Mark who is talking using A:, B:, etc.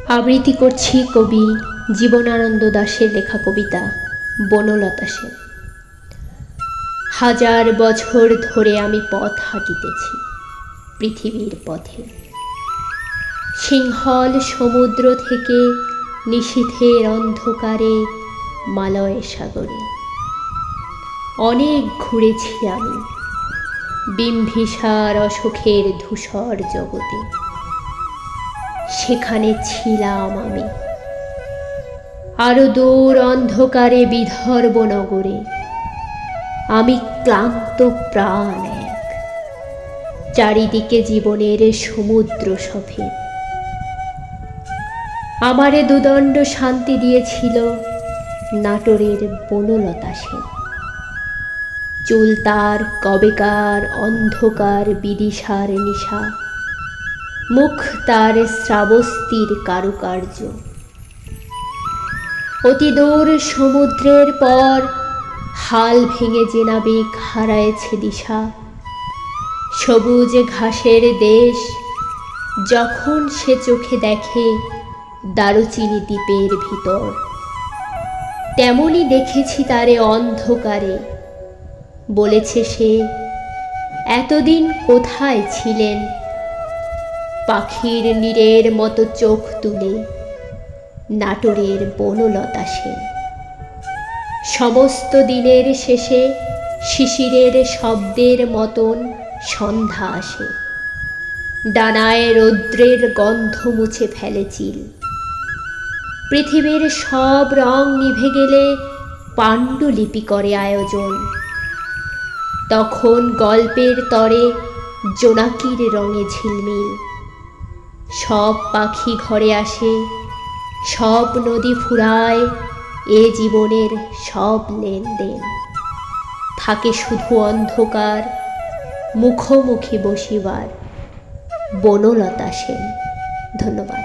A: আবৃত্তি করছি কবি জীবনানন্দ দাশের লেখা কবিতা বনলতা সেন। হাজার বছর ধরে আমি পথ হাঁটিতেছি পৃথিবীর পথে, সিংহল সমুদ্র থেকে নিশীথের অন্ধকারে মালয় সাগরে। অনেক ঘুরেছি আমি বিম্বিসার অশোকের ধূসর জগতে, সেখানে ছিলাম আমি। আরো দূর অন্ধকারে বিদর্ভ নগরে আমি ক্লান্ত প্রাণ এক, চারিদিকে জীবনের সমুদ্র সফেদ। আমারে দুদণ্ড শান্তি দিয়েছিল নাটোরের বনলতা সেন। চুল তার কবেকার অন্ধকার বিদিশার নিশা, মুখ তার শ্রাবস্তির কারুকার্য। অতি দূর সমুদ্রের পর হাল ভেঙে যে নাবিক হারায়েছে দিশা, সবুজ ঘাসের দেশ যখন সে চোখে দেখে দারুচিনি দ্বীপের ভিতর, তেমনি দেখেছি তারে অন্ধকারে। বলেছে সে, এতদিন কোথায় ছিলেন? পাখির নীড়ের মতো চোখ তুলে নাটোরের বনলতা সেন। সমস্ত দিনের শেষে শিশিরের শব্দের মতন সন্ধ্যা আসে, ডানায় রৌদ্রের গন্ধ মুছে ফেলে চিল। পৃথিবীর সব রং নিভে গেলে পাণ্ডুলিপি করে আয়োজন, তখন গল্পের তরে জোনাকির রঙে ঝিলমিল। সব পাখি ঘরে আসে, সব নদী ফুরায়, এ জীবনের সব লেনদেন। থাকে শুধু অন্ধকার, মুখোমুখি বসিবার বনলতা সেন। ধন্যবাদ।